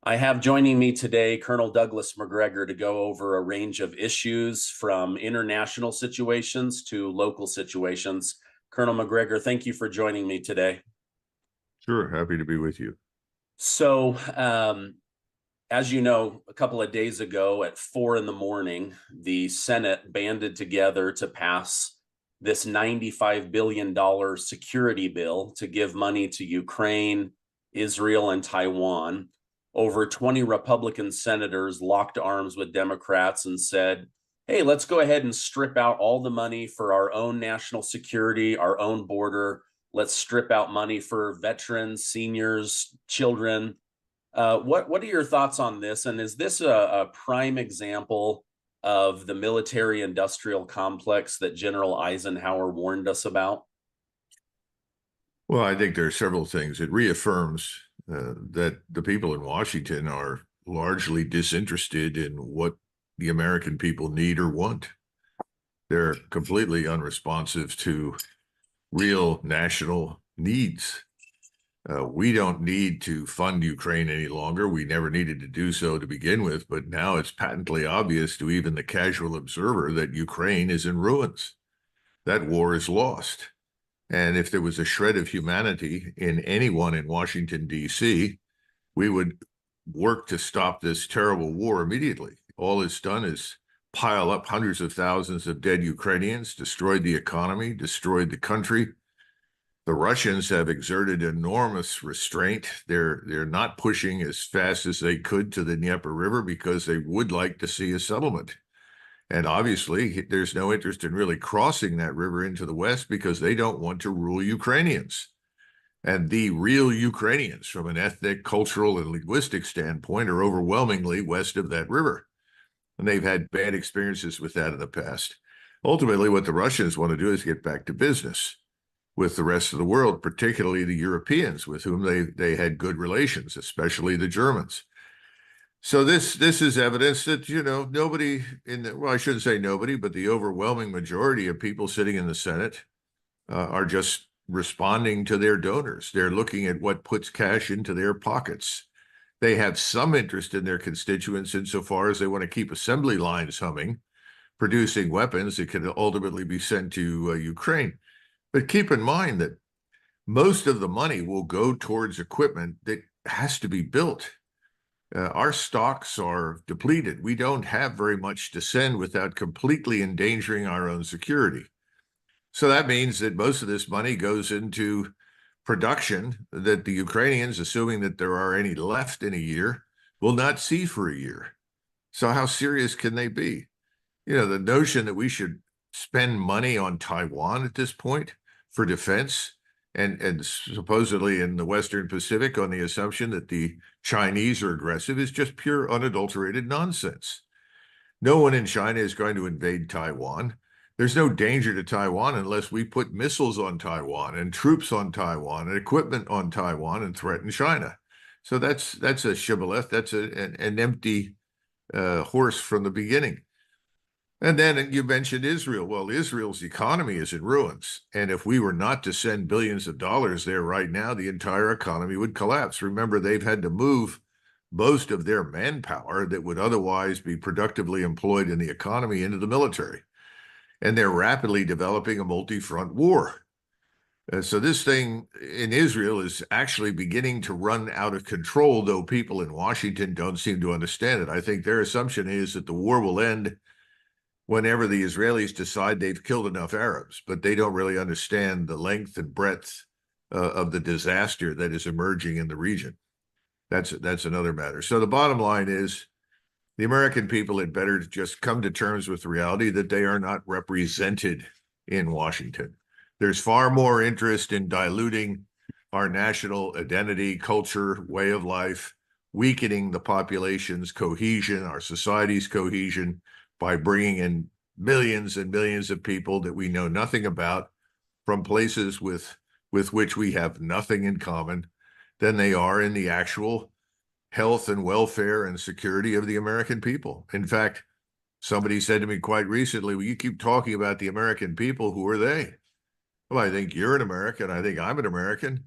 I have joining me today Colonel Douglas Macgregor to go over a range of issues from international situations to local situations. Colonel Macgregor, thank you for joining me today. Sure, happy to be with you. So, as you know, a couple of days ago at 4 in the morning, the Senate banded together to pass this $95 billion security bill to give money to Ukraine, Israel, and Taiwan. Over 20 Republican senators locked arms with Democrats and said, hey, let's go ahead and strip out all the money for our own national security, our own border. Let's strip out money for veterans, seniors, children. What are your thoughts on this? And is this a prime example of the military industrial complex that General Eisenhower warned us about? Well, I think there are several things. It reaffirms that the people in Washington are largely disinterested in what the American people need or want. They're completely unresponsive to real national needs. We don't need to fund Ukraine any longer. We never needed to do so to begin with, but now it's patently obvious to even the casual observer that Ukraine is in ruins. That war is lost. And if there was a shred of humanity in anyone in Washington, D.C., we would work to stop this terrible war immediately. All it's done is pile up hundreds of thousands of dead Ukrainians, destroyed the economy, destroyed the country. The Russians have exerted enormous restraint. They're not pushing as fast as they could to the Dnieper River because they would like to see a settlement. And obviously, there's no interest in really crossing that river into the West because they don't want to rule Ukrainians. And the real Ukrainians, from an ethnic, cultural, and linguistic standpoint, are overwhelmingly west of that river. And they've had bad experiences with that in the past. Ultimately, what the Russians want to do is get back to business with the rest of the world, particularly the Europeans, with whom they had good relations, especially the Germans. So this is evidence that, nobody well, I shouldn't say nobody, but the overwhelming majority of people sitting in the Senate are just responding to their donors. They're looking at what puts cash into their pockets. They have some interest in their constituents insofar as they want to keep assembly lines humming, producing weapons that can ultimately be sent to Ukraine. But keep in mind that most of the money will go towards equipment that has to be built. Our stocks are depleted. We don't have very much to send without completely endangering our own security. So that means that most of this money goes into production that the Ukrainians, assuming that there are any left in a year, will not see for a year. So how serious can they be? The notion that we should spend money on Taiwan at this point for defense, and supposedly in the Western Pacific on the assumption that the Chinese are aggressive, is just pure unadulterated nonsense. No one in China is going to invade Taiwan. There's no danger to Taiwan unless we put missiles on Taiwan and troops on Taiwan and equipment on Taiwan and threaten China. So that's a shibboleth. That's an empty horse from the beginning. And then you mentioned Israel. Well, Israel's economy is in ruins. And if we were not to send billions of dollars there right now, the entire economy would collapse. Remember, they've had to move most of their manpower that would otherwise be productively employed in the economy into the military. And they're rapidly developing a multi-front war. So this thing in Israel is actually beginning to run out of control, though people in Washington don't seem to understand it. I think their assumption is that the war will end whenever the Israelis decide they've killed enough Arabs, but they don't really understand the length and breadth of the disaster that is emerging in the region. That's another matter. So the bottom line is the American people had better just come to terms with the reality that they are not represented in Washington. There's far more interest in diluting our national identity, culture, way of life, weakening the population's cohesion, our society's cohesion, by bringing in millions and millions of people that we know nothing about from places with which we have nothing in common than they are in the actual health and welfare and security of the American people. In fact, somebody said to me quite recently, well, you keep talking about the American people. Who are they? Well, I think you're an American. I think I'm an American.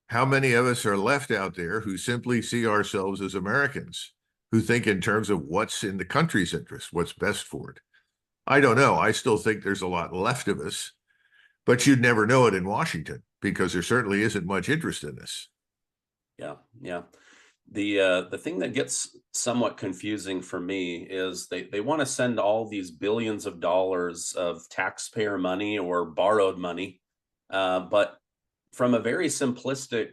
how many of us are left out there who simply see ourselves as Americans, who think in terms of what's in the country's interest, what's best for it? I don't know. I still think there's a lot left of us, but you'd never know it in Washington because there certainly isn't much interest in this. Yeah, yeah. The thing that gets somewhat confusing for me is they want to send all these billions of dollars of taxpayer money or borrowed money, but from a very simplistic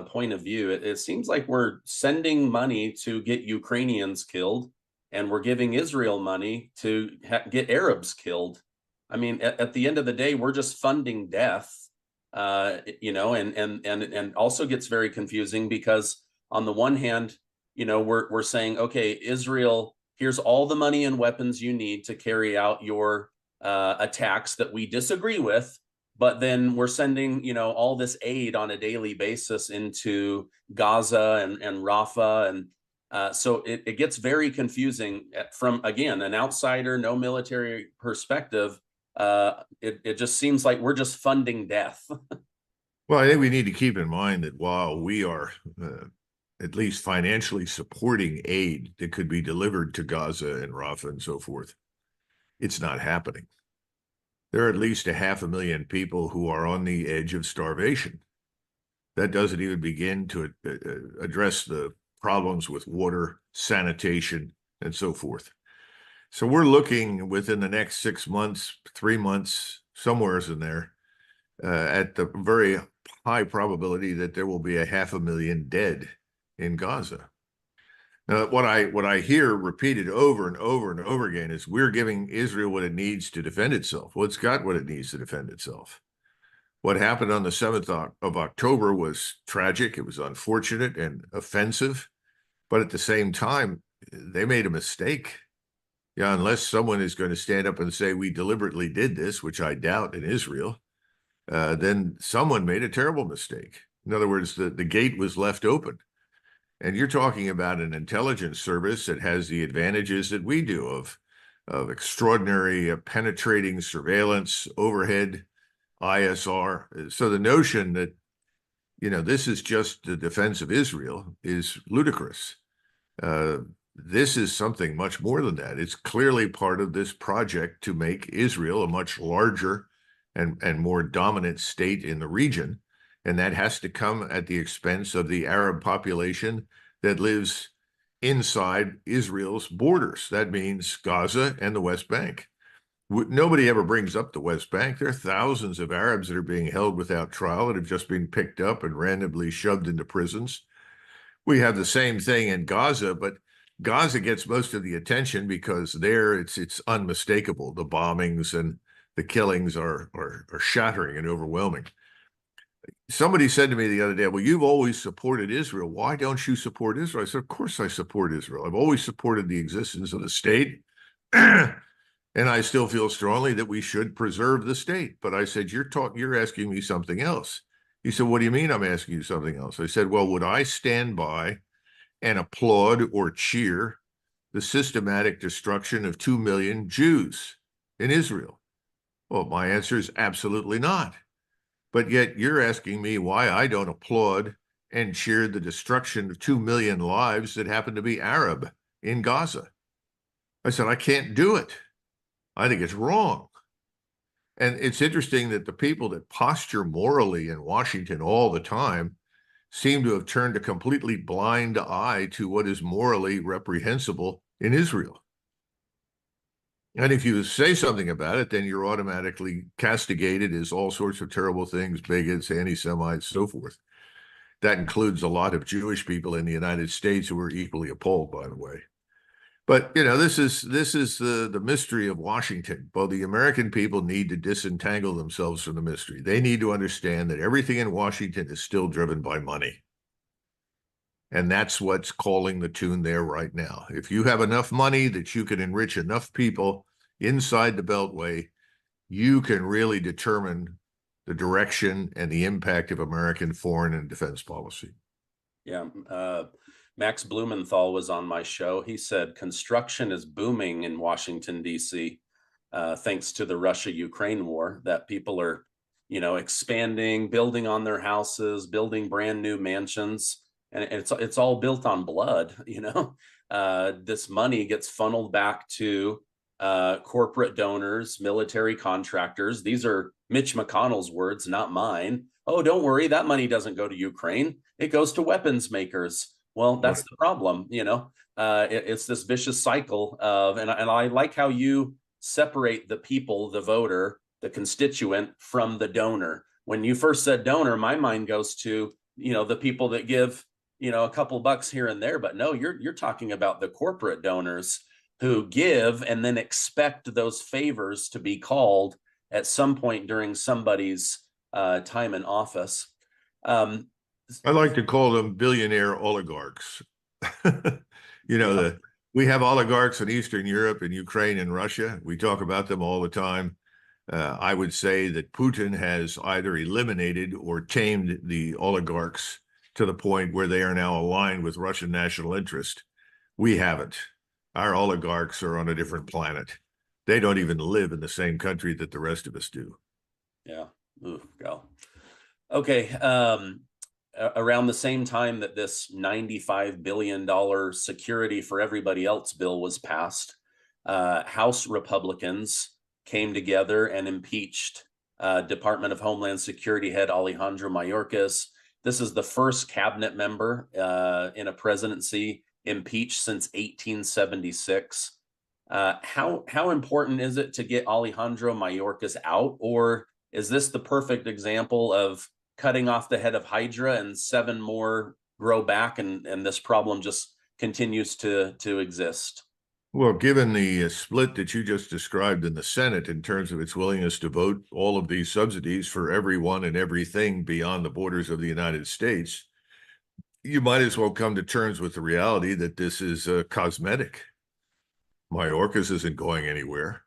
point of view, it seems like we're sending money to get Ukrainians killed, and we're giving Israel money to get Arabs killed. I mean, at the end of the day, we're just funding death, and also gets very confusing because on the one hand, we're saying, okay, Israel, here's all the money and weapons you need to carry out your attacks that we disagree with, but then we're sending all this aid on a daily basis into Gaza and Rafah, and so it gets very confusing from, again, an outsider, no military perspective. It just seems like we're just funding death. Well, I think we need to keep in mind that while we are at least financially supporting aid that could be delivered to Gaza and Rafah and so forth, it's not happening. There are at least 500,000 people who are on the edge of starvation. That doesn't even begin to address the problems with water, sanitation, and so forth. So we're looking within the next 6 months, 3 months, somewheres in there, at the very high probability that there will be 500,000 dead in Gaza. Now, what I hear repeated over and over and over again is we're giving Israel what it needs to defend itself. Well, it's got what it needs to defend itself. What happened on the 7th of October was tragic. It was unfortunate and offensive. But at the same time, they made a mistake. Yeah, unless someone is going to stand up and say we deliberately did this, which I doubt in Israel, then someone made a terrible mistake. In other words, the gate was left open. And you're talking about an intelligence service that has the advantages that we do of extraordinary penetrating surveillance, overhead, ISR. So the notion that, this is just the defense of Israel is ludicrous. This is something much more than that. It's clearly part of this project to make Israel a much larger and more dominant state in the region. And that has to come at the expense of the Arab population that lives inside Israel's borders. That means Gaza and the West Bank. Nobody ever brings up the West Bank. There are thousands of Arabs that are being held without trial that have just been picked up and randomly shoved into prisons. We have the same thing in Gaza, but Gaza gets most of the attention because there it's unmistakable. The bombings and the killings are shattering and overwhelming. Somebody said to me the other day, well, you've always supported Israel. Why don't you support Israel? I said, of course I support Israel. I've always supported the existence of the state. And I still feel strongly that we should preserve the state. But I said, you're asking me something else. He said, what do you mean I'm asking you something else? I said, well, would I stand by and applaud or cheer the systematic destruction of 2 million Jews in Israel? Well, my answer is absolutely not. But yet you're asking me why I don't applaud and cheer the destruction of 2 million lives that happen to be Arab in Gaza. I said, I can't do it. I think it's wrong. And it's interesting that the people that posture morally in Washington all the time seem to have turned a completely blind eye to what is morally reprehensible in Israel. And if you say something about it, then you're automatically castigated as all sorts of terrible things, bigots, anti-Semites, so forth. That includes a lot of Jewish people in the United States who are equally appalled, by the way. But this is the mystery of Washington. Well, the American people need to disentangle themselves from the mystery. They need to understand that everything in Washington is still driven by money. And that's what's calling the tune there right now. If you have enough money that you can enrich enough people inside the Beltway, you can really determine the direction and the impact of American foreign and defense policy. Yeah. Max Blumenthal was on my show. He said construction is booming in Washington, D.C., thanks to the Russia-Ukraine war, that people are expanding, building on their houses, building brand new mansions, and it's all built on blood. This money gets funneled back to corporate donors, military contractors. These are Mitch McConnell's words, not mine. Oh, don't worry, that money doesn't go to Ukraine. It goes to weapons makers. Well, that's the problem. It's this vicious cycle of, and I like how you separate the people, the voter, the constituent from the donor. When you first said donor, my mind goes to, the people that give, a couple bucks here and there. But no, you're talking about the corporate donors who give and then expect those favors to be called at some point during somebody's time in office. I like to call them billionaire oligarchs. We have oligarchs in Eastern Europe and Ukraine and Russia. We talk about them all the time. I would say that Putin has either eliminated or tamed the oligarchs to the point where they are now aligned with Russian national interest. We haven't. Our oligarchs are on a different planet. They don't even live in the same country that the rest of us do. Yeah. Ooh, go. Okay. Around the same time that this $95 billion security for everybody else bill was passed, House Republicans came together and impeached Department of Homeland Security head Alejandro Mayorkas. This is the first cabinet member in a presidency impeached since 1876. How important is it to get Alejandro Mayorkas out, or is this the perfect example of cutting off the head of Hydra and 7 more grow back, and this problem just continues to exist? Well, given the split that you just described in the Senate in terms of its willingness to vote all of these subsidies for everyone and everything beyond the borders of the United States, you might as well come to terms with the reality that this is cosmetic. Mayorkas isn't going anywhere.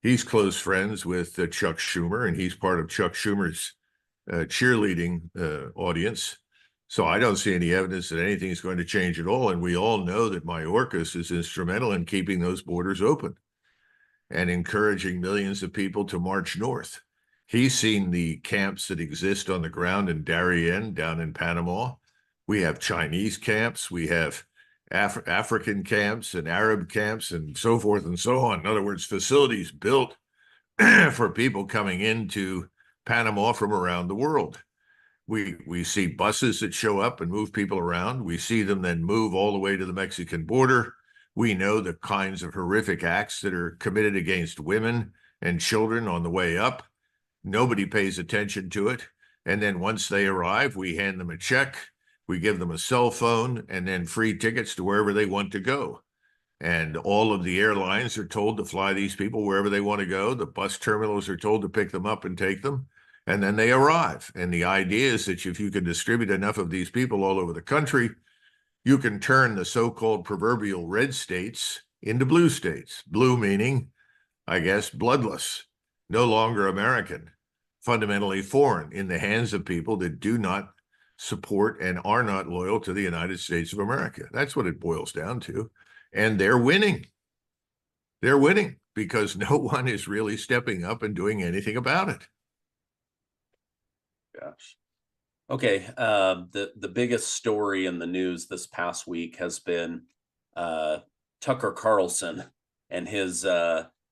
He's close friends with Chuck Schumer, and he's part of Chuck Schumer's cheerleading audience. So I don't see any evidence that anything is going to change at all. And we all know that Mayorkas is instrumental in keeping those borders open and encouraging millions of people to march north. He's seen the camps that exist on the ground in Darien down in Panama. We have Chinese camps. We have African camps and Arab camps and so forth and so on. In other words, facilities built for people coming into Panama from around the world. We see buses that show up and move people around. We see them then move all the way to the Mexican border. We know the kinds of horrific acts that are committed against women and children on the way up. Nobody pays attention to it. And then once they arrive, we hand them a check, we give them a cell phone, and then free tickets to wherever they want to go. And all of the airlines are told to fly these people wherever they want to go. The bus terminals are told to pick them up and take them. And then they arrive. And the idea is that if you can distribute enough of these people all over the country, you can turn the so-called proverbial red states into blue states. Blue meaning, I guess, bloodless, no longer American, fundamentally foreign, in the hands of people that do not support and are not loyal to the United States of America. That's what it boils down to. And they're winning. They're winning because no one is really stepping up and doing anything about it. Gosh. Okay. The biggest story in the news this past week has been Tucker Carlson and his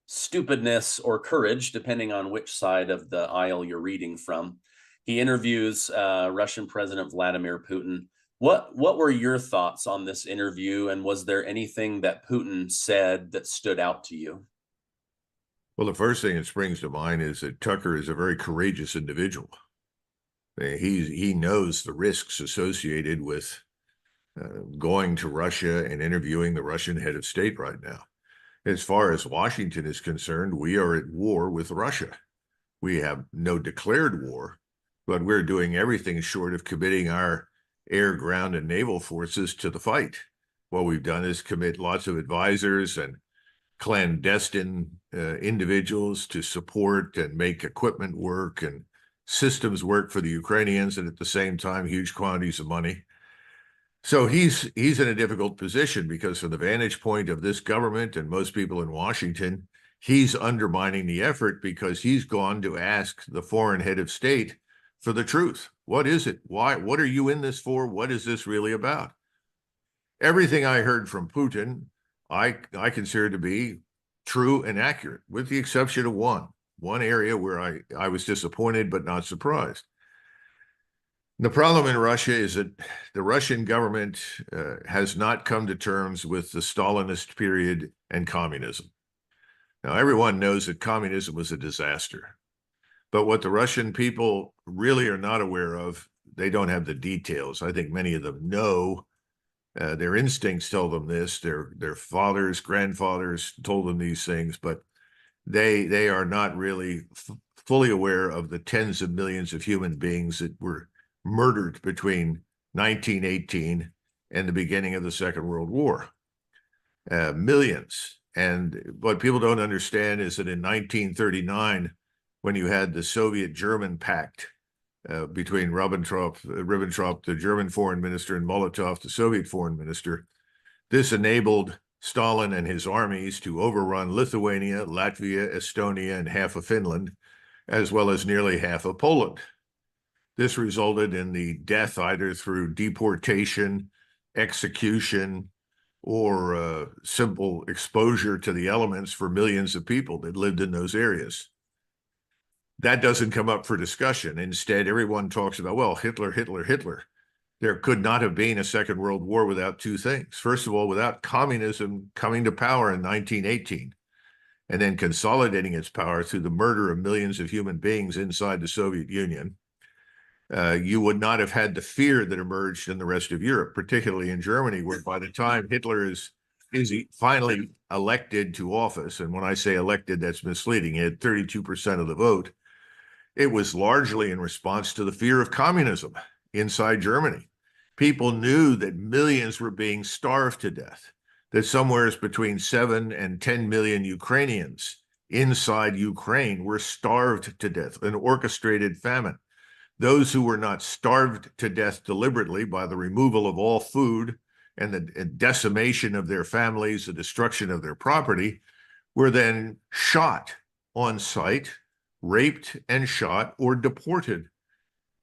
stupidness or courage, depending on which side of the aisle you're reading from. He interviews Russian President Vladimir Putin. What were your thoughts on this interview, and was there anything that Putin said that stood out to you? Well, the first thing that springs to mind is that Tucker is a very courageous individual. He knows the risks associated with going to Russia and interviewing the Russian head of state right now. As far as Washington is concerned, we are at war with Russia. We have no declared war, but we're doing everything short of committing our air, ground, and naval forces to the fight. What we've done is commit lots of advisors and clandestine individuals to support and make equipment work and systems work for the Ukrainians, and at the same time, huge quantities of money. So he's in a difficult position because from the vantage point of this government and most people in Washington, he's undermining the effort because he's gone to ask the foreign head of state for the truth. What is it? Why? What are you in this for? What is this really about? Everything I heard from Putin, I consider to be true and accurate, with the exception of one area where I was disappointed but not surprised. The problem in Russia is that the Russian government has not come to terms with the Stalinist period and communism. Now, everyone knows that communism was a disaster. But what the Russian people really are not aware of, they don't have the details. I think many of them know. Their instincts tell them this. Their fathers, grandfathers told them these things, but they are not really fully aware of the tens of millions of human beings that were murdered between 1918 and the beginning of the Second World War. Millions. And what people don't understand is that in 1939, when you had the Soviet-German pact between Ribbentrop, the German foreign minister, and Molotov, the Soviet foreign minister, this enabled Stalin and his armies to overrun Lithuania, Latvia, Estonia, and half of Finland, as well as nearly half of Poland. This resulted in the death either through deportation, execution, or simple exposure to the elements for millions of people that lived in those areas. That doesn't come up for discussion. Instead, everyone talks about, well, Hitler, Hitler, Hitler. There could not have been a Second World War without two things. First of all, without communism coming to power in 1918 and then consolidating its power through the murder of millions of human beings inside the Soviet Union, you would not have had the fear that emerged in the rest of Europe, particularly in Germany, where by the time Hitler is finally elected to office, and when I say elected, that's misleading, he had 32% of the vote, it was largely in response to the fear of communism inside Germany. People knew that millions were being starved to death, that somewhere between 7 and 10 million Ukrainians inside Ukraine were starved to death, an orchestrated famine. Those who were not starved to death deliberately by the removal of all food and the decimation of their families, the destruction of their property, were then shot on sight, raped and shot, or deported.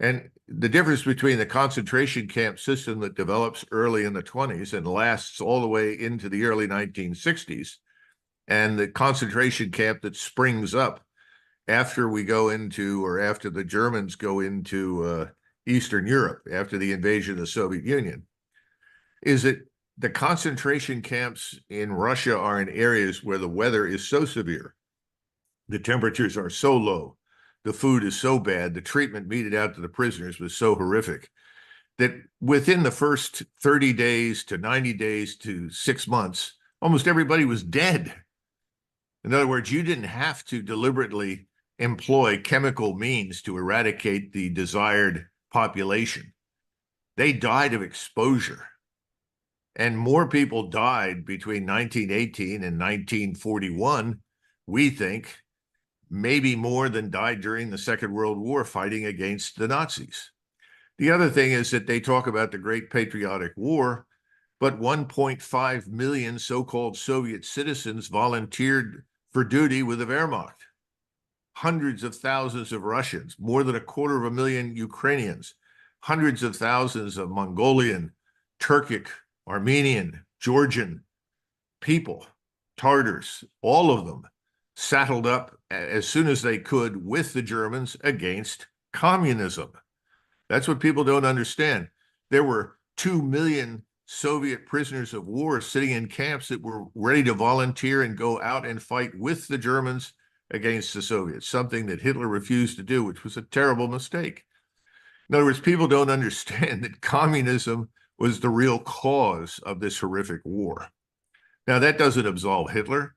And the difference between the concentration camp system that develops early in the 20s and lasts all the way into the early 1960s and the concentration camp that springs up after we go into, or after the Germans go into Eastern Europe, after the invasion of the Soviet Union, is that the concentration camps in Russia are in areas where the weather is so severe, the temperatures are so low, the food is so bad, the treatment meted out to the prisoners was so horrific, that within the first 30 days to 90 days to 6 months, almost everybody was dead. In other words, you didn't have to deliberately employ chemical means to eradicate the desired population. They died of exposure. And more people died between 1918 and 1941, we think, maybe more than died during the Second World War fighting against the Nazis. The other thing is that they talk about the Great Patriotic War, but 1.5 million so-called Soviet citizens volunteered for duty with the Wehrmacht. Hundreds of thousands of Russians, more than 250,000 Ukrainians, hundreds of thousands of Mongolian, Turkic, Armenian, Georgian people, Tartars, all of them saddled up as soon as they could with the Germans against communism. That's what people don't understand. There were 2 million Soviet prisoners of war sitting in camps that were ready to volunteer and go out and fight with the Germans against the Soviets, something that Hitler refused to do, which was a terrible mistake. In other words, people don't understand that communism was the real cause of this horrific war. Now, that doesn't absolve Hitler,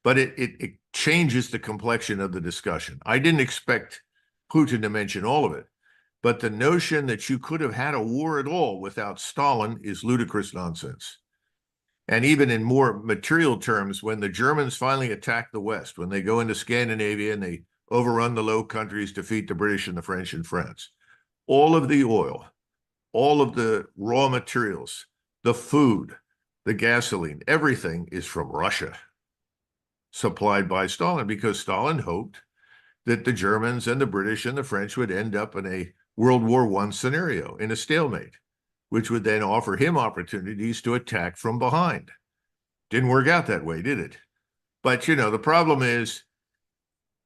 but it changes the complexion of the discussion. I didn't expect Putin to mention all of it, but the notion that you could have had a war at all without Stalin is ludicrous nonsense. And even in more material terms, when the Germans finally attack the West, when they go into Scandinavia and they overrun the Low Countries, defeat the British and the French and France, all of the oil, all of the raw materials, the food, the gasoline, everything is from Russia. supplied by Stalin, because Stalin hoped that the Germans and the British and the French would end up in a World War I scenario, in a stalemate, which would then offer him opportunities to attack from behind. Didn't work out that way, did it? But, you know, the problem is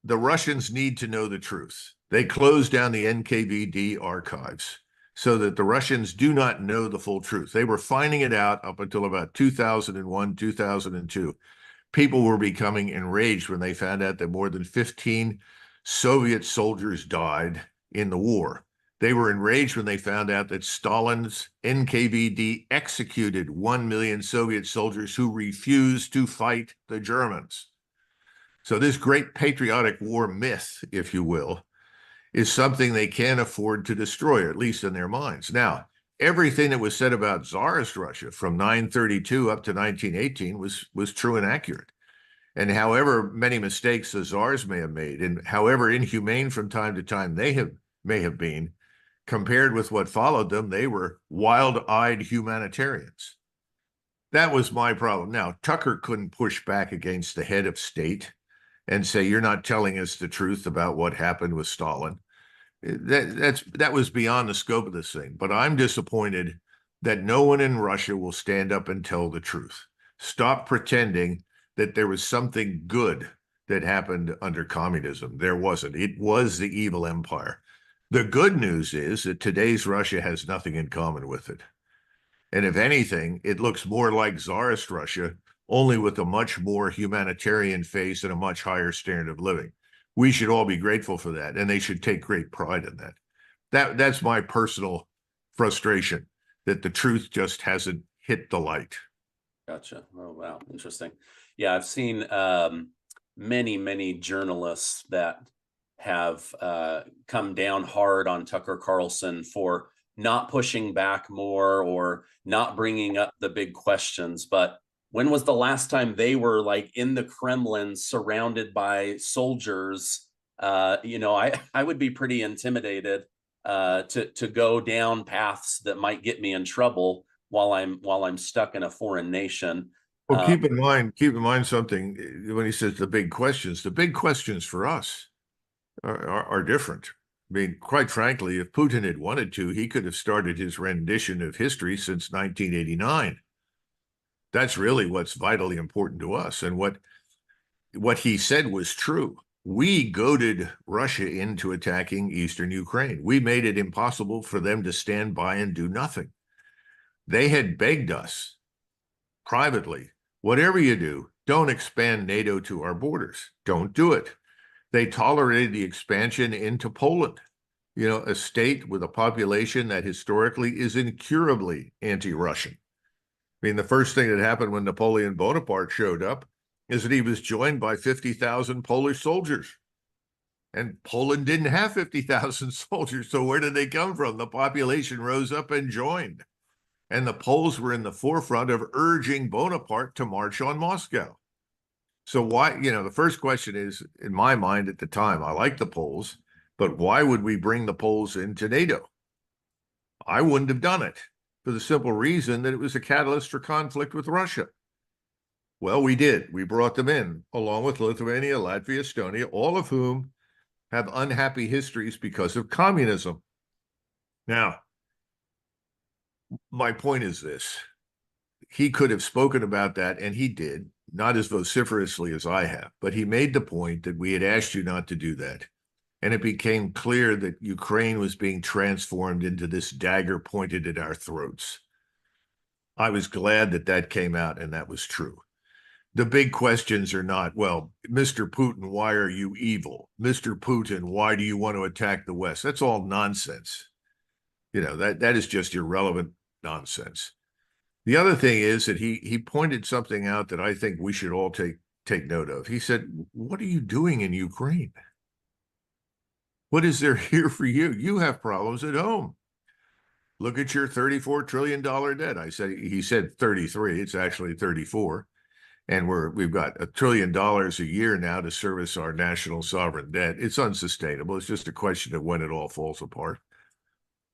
the Russians need to know the truth. They closed down the NKVD archives so that the Russians do not know the full truth. They were finding it out up until about 2001, 2002. People were becoming enraged when they found out that more than 15 Soviet soldiers died in the war. They were enraged when they found out that Stalin's NKVD executed 1 million Soviet soldiers who refused to fight the Germans. So this great patriotic war myth, if you will, is something they can't afford to destroy, at least in their minds. Now, everything that was said about Tsarist Russia from 932 up to 1918 was true and accurate. And however many mistakes the Tsars may have made, and however inhumane from time to time may have been, compared with what followed them, they were wild-eyed humanitarians. That was my problem. Now, Tucker couldn't push back against the head of state and say, you're not telling us the truth about what happened with Stalin. That was beyond the scope of this thing. But I'm disappointed that no one in Russia will stand up and tell the truth. Stop pretending that there was something good that happened under communism. There wasn't. It was the evil empire. The good news is that today's Russia has nothing in common with it. And if anything, it looks more like Tsarist Russia, only with a much more humanitarian face and a much higher standard of living. We should all be grateful for that, and they should take great pride in that. That's my personal frustration, that the truth just hasn't hit the light. Gotcha. Oh, wow. Interesting. Yeah, I've seen many journalists that have come down hard on Tucker Carlson for not pushing back more or not bringing up the big questions. But when was the last time they were like in the Kremlin surrounded by soldiers? I would be pretty intimidated to go down paths that might get me in trouble while I'm stuck in a foreign nation. Well, keep in mind something when he says the big questions for us are different. I mean, quite frankly, if Putin had wanted to, he could have started his rendition of history since 1989. That's really what's vitally important to us. And what he said was true. We goaded Russia into attacking eastern Ukraine. We made it impossible for them to stand by and do nothing. They had begged us privately, whatever you do, don't expand NATO to our borders. Don't do it. They tolerated the expansion into Poland, a state with a population that historically is incurably anti-Russian. I mean, the first thing that happened when Napoleon Bonaparte showed up is that he was joined by 50,000 Polish soldiers. And Poland didn't have 50,000 soldiers. So where did they come from? The population rose up and joined. And the Poles were in the forefront of urging Bonaparte to march on Moscow. So why, the first question is, in my mind at the time, I like the Poles, but why would we bring the Poles into NATO? I wouldn't have done it for the simple reason that it was a catalyst for conflict with Russia. Well, we did. We brought them in, along with Lithuania, Latvia, Estonia, all of whom have unhappy histories because of communism. Now, my point is this. He could have spoken about that, and he did, not as vociferously as I have, but he made the point that we had asked you not to do that. And it became clear that Ukraine was being transformed into this dagger pointed at our throats. I was glad that that came out and that was true. The big questions are not, well, Mr. Putin, why are you evil? Mr. Putin, why do you want to attack the West? That's all nonsense. That is just irrelevant nonsense. The other thing is that he pointed something out that I think we should all take note of. He said, what are you doing in Ukraine? What is there here for you? You have problems at home. Look at your $34 trillion debt. He said 33, it's actually 34. And we've got $1 trillion a year now to service our national sovereign debt. It's unsustainable. It's just a question of when it all falls apart.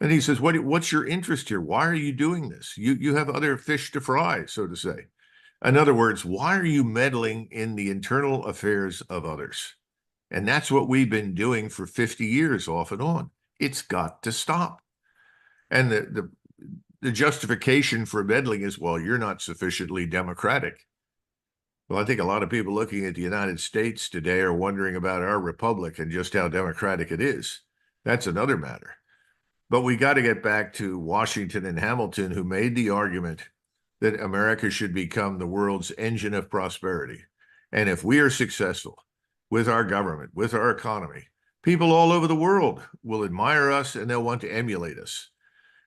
And he says, what's your interest here? Why are you doing this? You have other fish to fry, so to say. In other words, why are you meddling in the internal affairs of others? And that's what we've been doing for 50 years off and on. It's got to stop. And the justification for meddling is, well, you're not sufficiently democratic. Well, I think a lot of people looking at the United States today are wondering about our republic and just how democratic it is. That's another matter. But we got to get back to Washington and Hamilton, who made the argument that America should become the world's engine of prosperity. And if we are successful with our government, with our economy, people all over the world will admire us and they'll want to emulate us.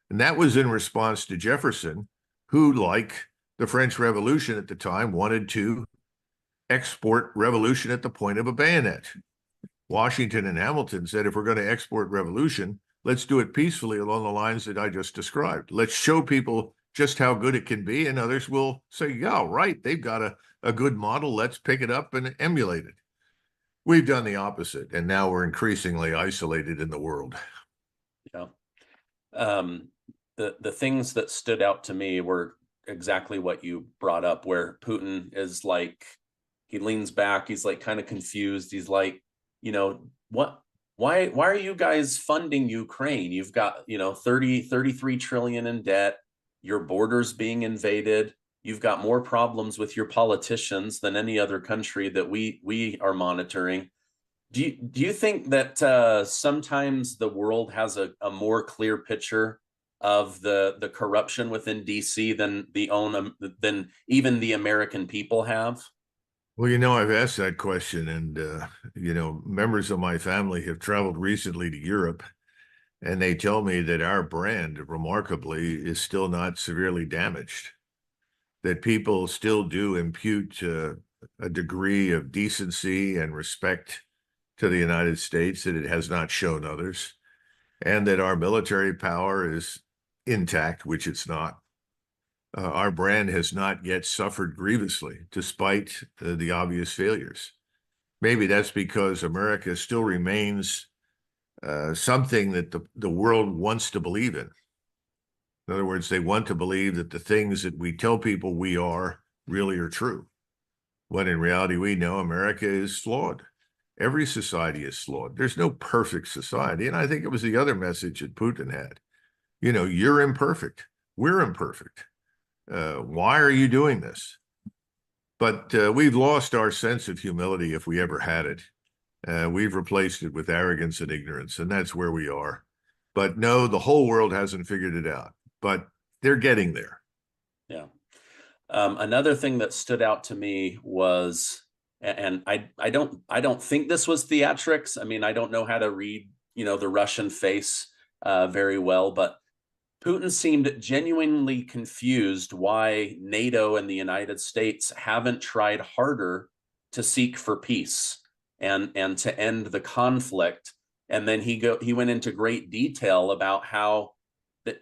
And that was in response to Jefferson, who, like the French Revolution at the time, wanted to export revolution at the point of a bayonet. Washington and Hamilton said, if we're going to export revolution, let's do it peacefully along the lines that I just described. Let's show people just how good it can be, and others will say, yeah, right, they've got a good model. Let's pick it up and emulate it. We've done the opposite, and now we're increasingly isolated in the world. Yeah. The things that stood out to me were exactly what you brought up, where Putin is like, he leans back, he's like kind of confused. He's like, what, why are you guys funding Ukraine? You've got, 33 trillion in debt, your borders being invaded, you've got more problems with your politicians than any other country that we are monitoring. Do you think that sometimes the world has a more clear picture of the corruption within DC than even the American people have? Well, I've asked that question, and members of my family have traveled recently to Europe, and they tell me that our brand, remarkably, is still not severely damaged. That people still do impute a degree of decency and respect to the United States that it has not shown others, and that our military power is intact, which it's not. Our brand has not yet suffered grievously, despite the obvious failures. Maybe that's because America still remains something that the world wants to believe in. In other words, they want to believe that the things that we tell people we are really are true, when in reality we know America is flawed. Every society is flawed. There's no perfect society. And I think it was the other message that Putin had. You're imperfect. We're imperfect. Why are you doing this? But we've lost our sense of humility if we ever had it. We've replaced it with arrogance and ignorance, and that's where we are. But no, the whole world hasn't figured it out, but they're getting there. Yeah. Another thing that stood out to me was, and I don't think this was theatrics. I mean, I don't know how to read, the Russian face very well, but Putin seemed genuinely confused why NATO and the United States haven't tried harder to seek for peace and to end the conflict. And then he went into great detail about how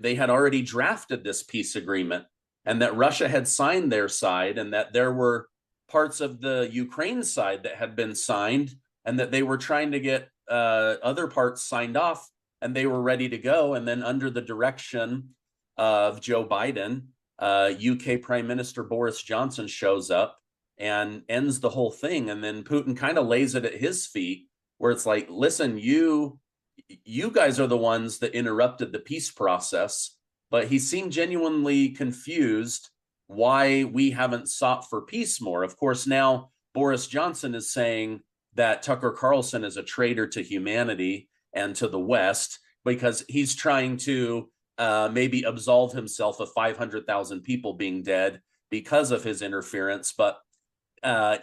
they had already drafted this peace agreement, and that Russia had signed their side, and that there were parts of the Ukraine side that had been signed, and that they were trying to get other parts signed off, and they were ready to go. And then under the direction of Joe Biden, UK Prime Minister Boris Johnson shows up and ends the whole thing. And then Putin kind of lays it at his feet, where it's like, listen, you guys are the ones that interrupted the peace process. But he seemed genuinely confused why we haven't sought for peace more. Of course, now Boris Johnson is saying that Tucker Carlson is a traitor to humanity and to the West, because he's trying to maybe absolve himself of 500,000 people being dead because of his interference. But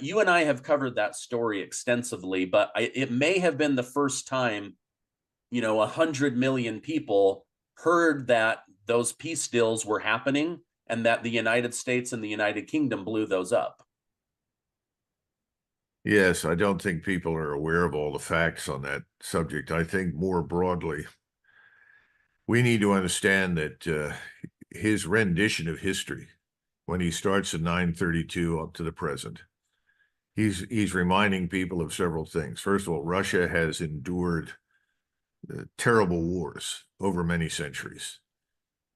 you and I have covered that story extensively, but it may have been the first time, 100 million people heard that those peace deals were happening, and that the United States and the United Kingdom blew those up. Yes, I don't think people are aware of all the facts on that subject. I think more broadly, we need to understand that his rendition of history, when he starts in 932 up to the present, he's reminding people of several things. First of all, Russia has endured terrible wars over many centuries.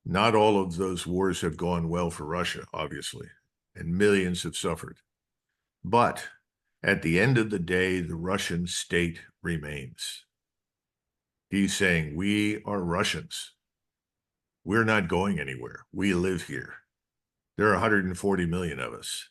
Not all of those wars have gone well for Russia, obviously. and millions have suffered. But at the end of the day, the Russian state remains. He's saying, we are Russians. We're not going anywhere. We live here. There are 140 million of us.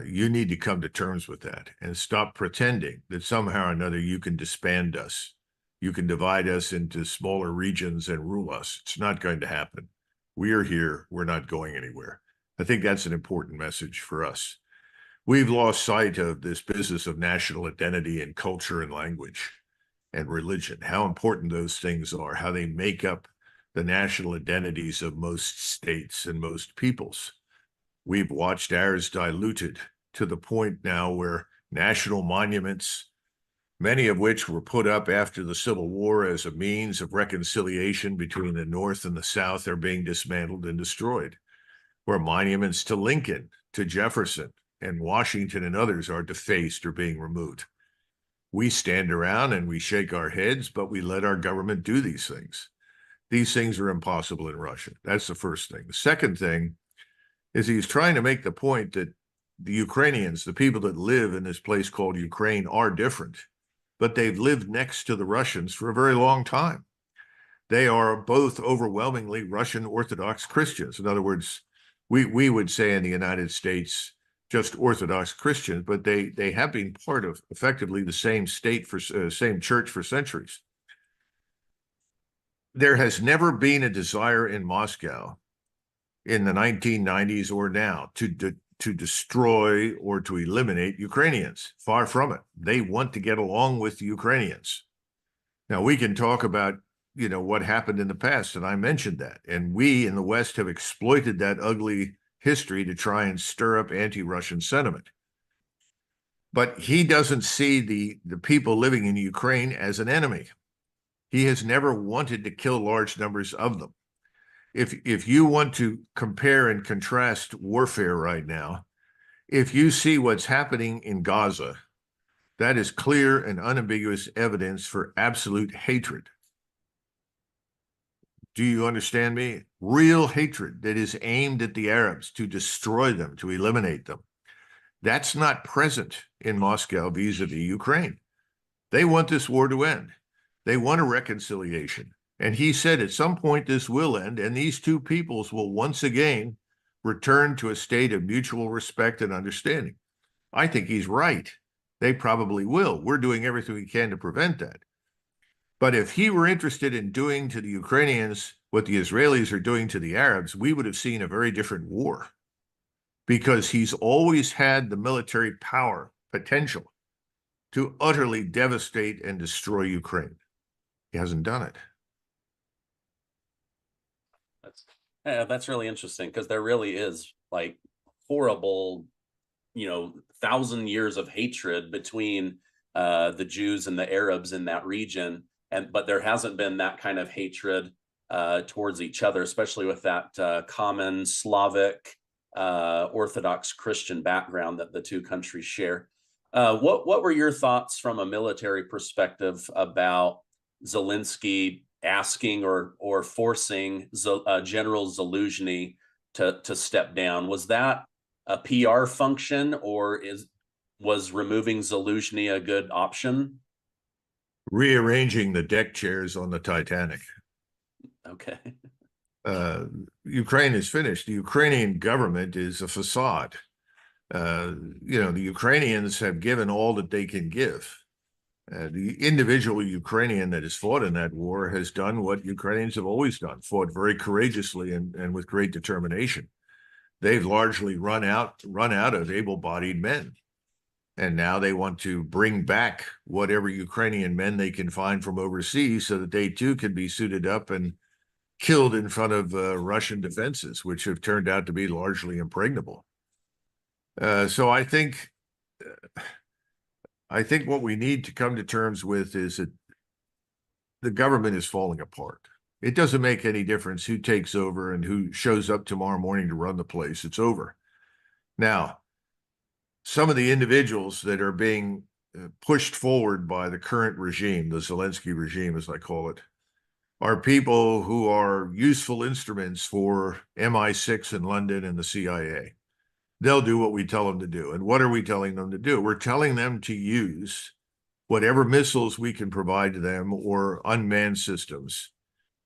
You need to come to terms with that and stop pretending that somehow or another you can disband us. You can divide us into smaller regions and rule us. It's not going to happen. We are here. We're not going anywhere. I think that's an important message for us. We've lost sight of this business of national identity and culture and language and religion, how important those things are, how they make up the national identities of most states and most peoples. We've watched ours diluted to the point now where national monuments, many of which were put up after the Civil War as a means of reconciliation between the North and the South, are being dismantled and destroyed, where monuments to Lincoln, to Jefferson, and Washington and others are defaced or being removed. We stand around and we shake our heads, but we let our government do these things. These things are impossible in Russia. That's the first thing. The second thing is he's trying to make the point that the Ukrainians, the people that live in this place called Ukraine, are different, but they've lived next to the Russians for a very long time. They are both overwhelmingly Russian Orthodox Christians. In other words, we would say in the United States, just Orthodox Christians, but they have been part of effectively the same state for same church for centuries. There has never been a desire in Moscow in the 1990s or now to destroy or to eliminate Ukrainians. Far from it. They want to get along with the Ukrainians. Now, we can talk about, what happened in the past, and I mentioned that. And we in the West have exploited that ugly history to try and stir up anti-Russian sentiment. But he doesn't see the people living in Ukraine as an enemy. He has never wanted to kill large numbers of them. If you want to compare and contrast warfare right now, if you see what's happening in Gaza, that is clear and unambiguous evidence for absolute hatred. Do you understand me? Real hatred that is aimed at the Arabs to destroy them, to eliminate them. That's not present in Moscow vis-a-vis Ukraine. They want this war to end. They want a reconciliation. And he said at some point this will end, and these two peoples will once again return to a state of mutual respect and understanding. I think he's right. They probably will. We're doing everything we can to prevent that. But if he were interested in doing to the Ukrainians what the Israelis are doing to the Arabs, we would have seen a very different war, because he's always had the military power potential to utterly devastate and destroy Ukraine. He hasn't done it. That's really interesting, because there really is like horrible, 1,000 years of hatred between the Jews and the Arabs in that region, but there hasn't been that kind of hatred towards each other, especially with that common Slavic Orthodox Christian background that the two countries share. What were your thoughts from a military perspective about Zelensky asking or forcing General Zaluzhny to step down? Was that a PR function, or was removing Zaluzhny a good option? Rearranging the deck chairs on the Titanic. Okay. Ukraine is finished. The Ukrainian government is a facade. The Ukrainians have given all that they can give. The individual Ukrainian that has fought in that war has done what Ukrainians have always done, fought very courageously and with great determination. They've largely run out of able-bodied men. And now they want to bring back whatever Ukrainian men they can find from overseas so that they too can be suited up and killed in front of Russian defenses, which have turned out to be largely impregnable. So I think what we need to come to terms with is that the government is falling apart. It doesn't make any difference who takes over and who shows up tomorrow morning to run the place. It's over. Now, some of the individuals that are being pushed forward by the current regime, the Zelensky regime, as I call it, are people who are useful instruments for MI6 in London and the CIA. they'll do what we tell them to do. And what are we telling them to do? We're telling them to use whatever missiles we can provide to them or unmanned systems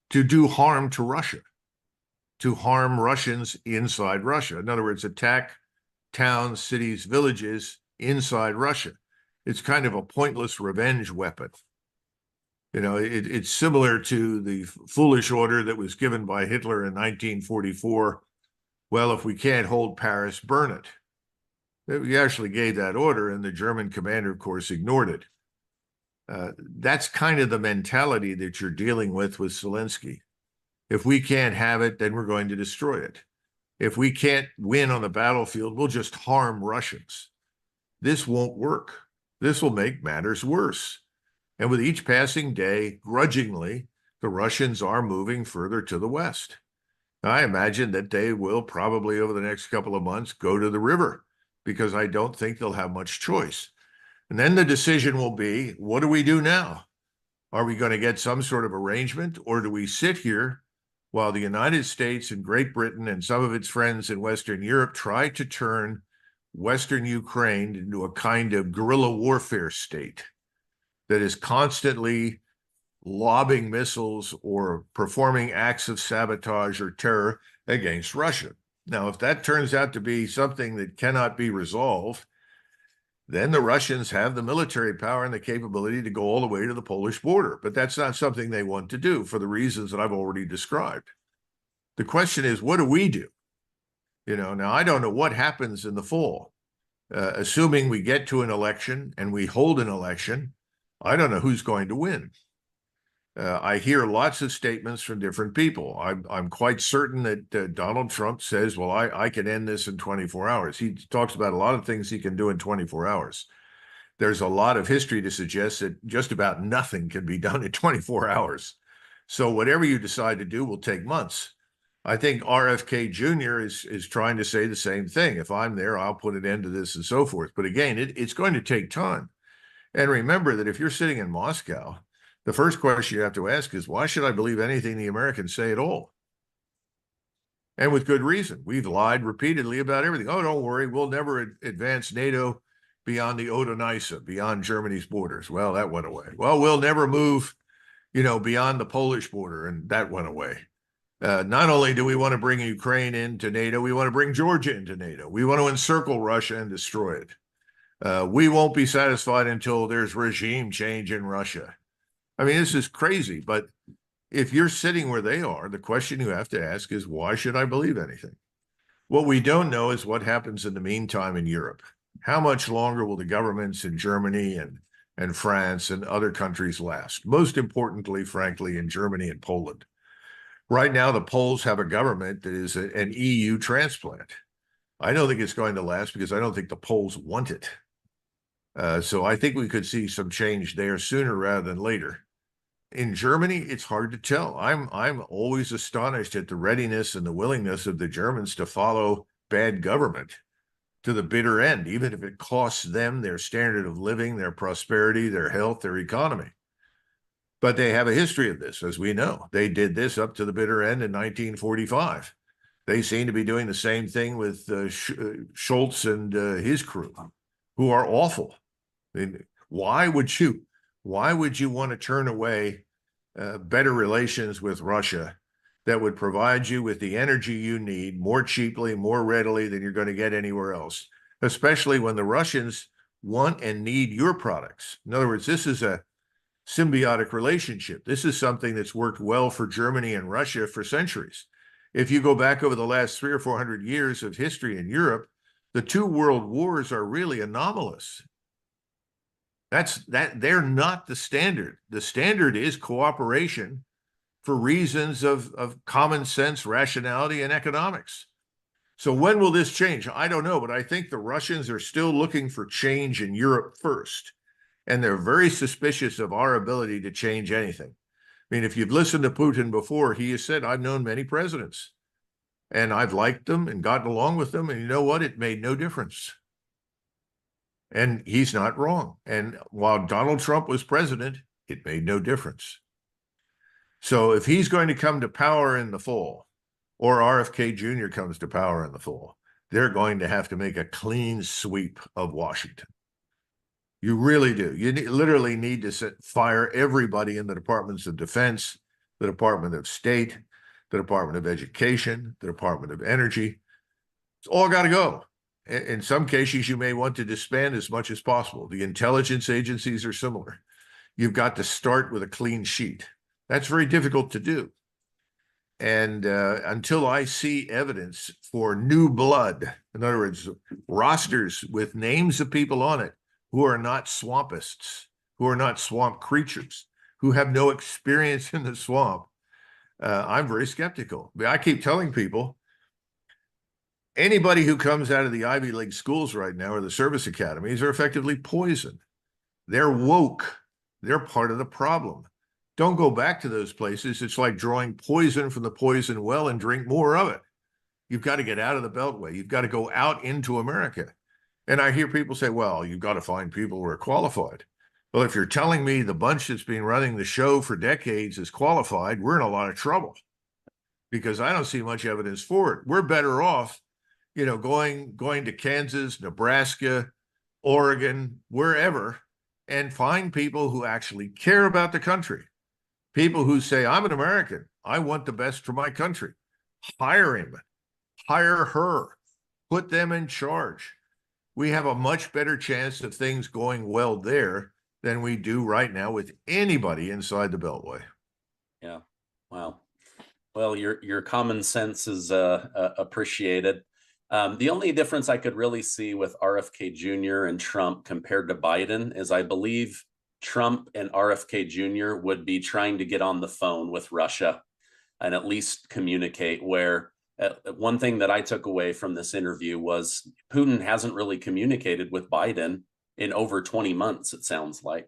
to do harm to Russia, to harm Russians inside Russia. In other words, attack towns, cities, villages inside Russia. It's kind of a pointless revenge weapon. It's similar to the foolish order that was given by Hitler in 1944. Well, if we can't hold Paris, burn it. He actually gave that order, and the German commander, of course, ignored it. That's kind of the mentality that you're dealing with Zelensky. If we can't have it, then we're going to destroy it. If we can't win on the battlefield, we'll just harm Russians. This won't work. This will make matters worse. And with each passing day, grudgingly, the Russians are moving further to the west. I imagine that they will probably, over the next couple of months, go to the river, because I don't think they'll have much choice. And then the decision will be, what do we do now? Are we going to get some sort of arrangement, or do we sit here while the United States and Great Britain and some of its friends in Western Europe try to turn Western Ukraine into a kind of guerrilla warfare state that is constantly lobbing missiles or performing acts of sabotage or terror against Russia? Now, if that turns out to be something that cannot be resolved, then the Russians have the military power and the capability to go all the way to the Polish border. But that's not something they want to do for the reasons that I've already described. The question is, what do we do? Now I don't know what happens in the fall. Assuming we get to an election and we hold an election, I don't know who's going to win. I hear lots of statements from different people. I'm quite certain that Donald Trump says, well, I can end this in 24 hours. He talks about a lot of things he can do in 24 hours. There's a lot of history to suggest that just about nothing can be done in 24 hours. So whatever you decide to do will take months. I think RFK Jr. is trying to say the same thing. If I'm there, I'll put an end to this and so forth. But again, it's going to take time. And remember that if you're sitting in Moscow, the first question you have to ask is, why should I believe anything the Americans say at all? And with good reason. We've lied repeatedly about everything. Oh, don't worry, we'll never advance NATO beyond the Oder-Neisse, beyond Germany's borders. Well, that went away. Well, we'll never move, beyond the Polish border, and that went away. Not only do we want to bring Ukraine into NATO, we want to bring Georgia into NATO. We want to encircle Russia and destroy it. We won't be satisfied until there's regime change in Russia. I mean, this is crazy, but if you're sitting where they are, the question you have to ask is, why should I believe anything? What we don't know is what happens in the meantime in Europe. How much longer will the governments in Germany and France and other countries last? Most importantly, frankly, in Germany and Poland. Right now, the Poles have a government that is an EU transplant. I don't think it's going to last because I don't think the Poles want it. So I think we could see some change there sooner rather than later. In Germany, it's hard to tell. I'm always astonished at the readiness and the willingness of the Germans to follow bad government to the bitter end, even if it costs them their standard of living, their prosperity, their health, their economy. But they have a history of this, as we know. They did this up to the bitter end in 1945. They seem to be doing the same thing with Schultz and his crew, who are awful. I mean, why would you want to turn away better relations with Russia that would provide you with the energy you need more cheaply, more readily than you're going to get anywhere else, especially when the Russians want and need your products? In other words, this is a symbiotic relationship. This is something that's worked well for Germany and Russia for centuries. If you go back over the last 300 or 400 years of history in Europe, the two world wars are really anomalous. They're not the standard. The standard is cooperation for reasons of common sense, rationality, and economics. So when will this change? I don't know, but I think the Russians are still looking for change in Europe first. And they're very suspicious of our ability to change anything. I mean, if you've listened to Putin before, he has said, I've known many presidents and I've liked them and gotten along with them. And you know what? It made no difference. And he's not wrong. And while Donald Trump was president, it made no difference. So if he's going to come to power in the fall, or RFK Jr. comes to power in the fall, they're going to have to make a clean sweep of Washington. You really do. You literally need to fire everybody in the Departments of Defense, the Department of State, the Department of Education, the Department of Energy. It's all got to go. In some cases, you may want to disband as much as possible. The intelligence agencies are similar. You've got to start with a clean sheet. That's very difficult to do. And until I see evidence for new blood, in other words, rosters with names of people on it who are not swampists, who are not swamp creatures, who have no experience in the swamp, I'm very skeptical. I keep telling people, anybody who comes out of the Ivy League schools right now or the service academies are effectively poison. They're woke. They're part of the problem. Don't go back to those places. It's like drawing poison from the poison well and drink more of it. You've got to get out of the Beltway. You've got to go out into America. And I hear people say, well, you've got to find people who are qualified. Well, if you're telling me the bunch that's been running the show for decades is qualified, we're in a lot of trouble because I don't see much evidence for it. We're better off, going to Kansas, Nebraska, Oregon, wherever, and find people who actually care about the country. People who say, I'm an American. I want the best for my country. Hire him, hire her, put them in charge. We have a much better chance of things going well there than we do right now with anybody inside the Beltway. Yeah. Wow. Well, your common sense is appreciated. The only difference I could really see with RFK Jr. and Trump compared to Biden is I believe Trump and RFK Jr. would be trying to get on the phone with Russia and at least communicate, where one thing that I took away from this interview was Putin hasn't really communicated with Biden in over 20 months, it sounds like.